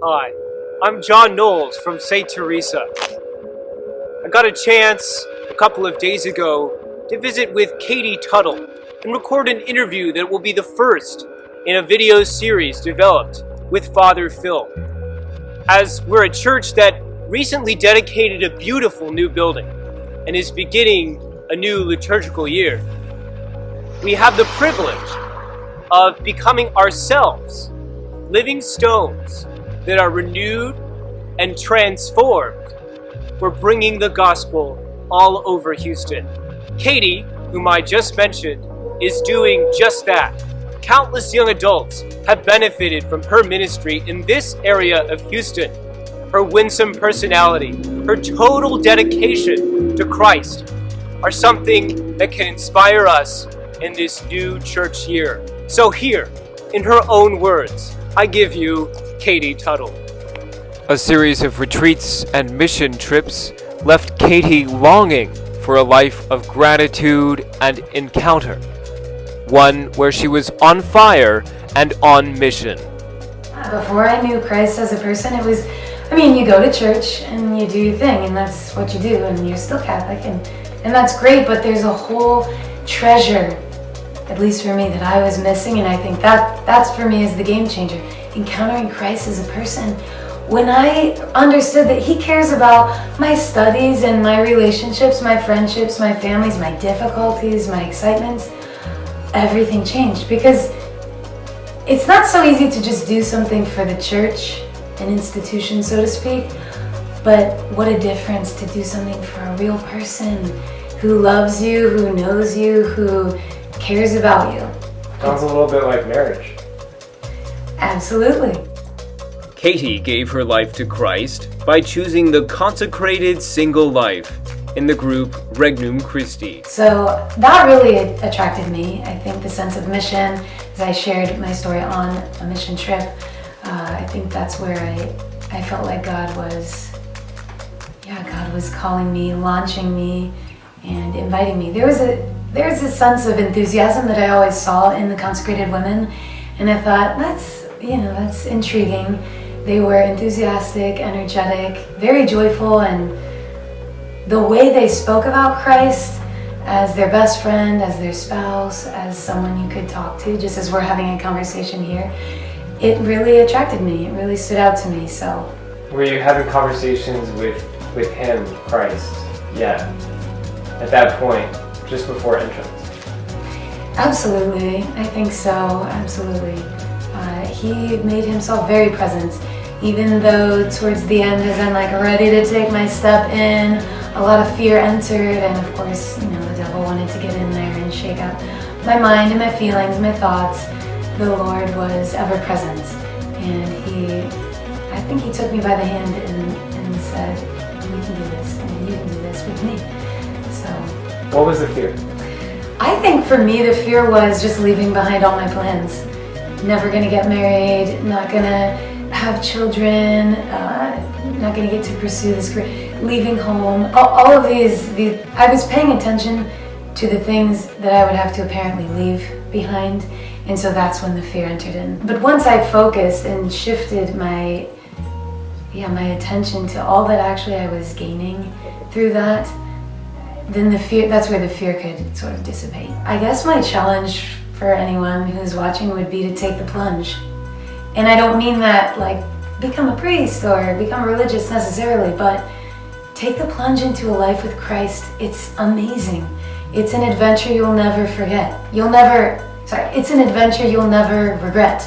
Hi, I'm John Knowles from St. Teresa. I got a chance a couple of days ago to visit with Katie Tuttle and record an interview that will be the first in a video series developed with Father Phil. As we're a church that recently dedicated a beautiful new building and is beginning a new liturgical year, we have the privilege of becoming ourselves living stones that are renewed and transformed for bringing the gospel all over Houston. Katie, whom I just mentioned, is doing just that. Countless young adults have benefited from her ministry in this area of Houston. Her winsome personality, her total dedication to Christ are something that can inspire us in this new church year. So here, in her own words, I give you Katie Tuttle. A series of retreats and mission trips left Katie longing for a life of gratitude and encounter, one where she was on fire and on mission. Before I knew Christ as a person, it was, you go to church and you do your thing, and that's what you do, and you're still Catholic, and that's great, but there's a whole treasure, at least for me, that I was missing, and I think that's for me is the game changer. Encountering Christ as a person. When I understood that He cares about my studies and my relationships, my friendships, my families, my difficulties, my excitements, everything changed, because it's not so easy to just do something for the church, an institution, so to speak, but what a difference to do something for a real person who loves you, who knows you, who cares about you. Sounds a little bit like marriage. Absolutely. Katie gave her life to Christ by choosing the consecrated single life in the group Regnum Christi. So that really attracted me. I think the sense of mission, as I shared my story on a mission trip, I think that's where I felt like God was calling me, launching me, and inviting me. There's a sense of enthusiasm that I always saw in the consecrated women, and I thought, that's intriguing. They were enthusiastic, energetic, very joyful, and the way they spoke about Christ as their best friend, as their spouse, as someone you could talk to, just as we're having a conversation here, it really attracted me. It really stood out to me. So, were you having conversations with Him, Christ, at that point, just before entrance? Absolutely, I think so, absolutely. He made Himself very present, even though towards the end, as I'm ready to take my step in, a lot of fear entered, and of course, the devil wanted to get in there and shake up my mind and my feelings, my thoughts. The Lord was ever present, and I think He took me by the hand and said, "You can do this, and you can do this with me." So, what was the fear? I think for me, the fear was just leaving behind all my plans. Never gonna get married, not gonna have children, not gonna get to pursue this career, leaving home, all of these, I was paying attention to the things that I would have to apparently leave behind, and so that's when the fear entered in. But once I focused and shifted my attention to all that actually I was gaining through that, then that's where the fear could sort of dissipate. I guess my challenge for anyone who's watching would be to take the plunge. And I don't mean that become a priest or become religious necessarily, but take the plunge into a life with Christ. It's amazing. It's an adventure you'll never forget. It's an adventure you'll never regret.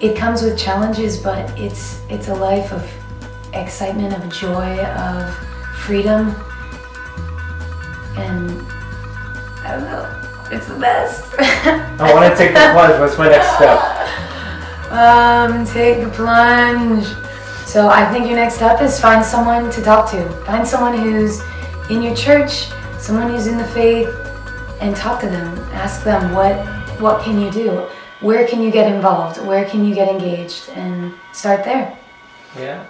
It comes with challenges, but it's a life of excitement, of joy, of freedom. And I don't know, it's the best. I want to take the plunge. What's my next step? Take the plunge. So I think your next step is find someone to talk to. Find someone who's in your church, someone who's in the faith, and talk to them. Ask them, what can you do? Where can you get involved? Where can you get engaged? And start there. Yeah.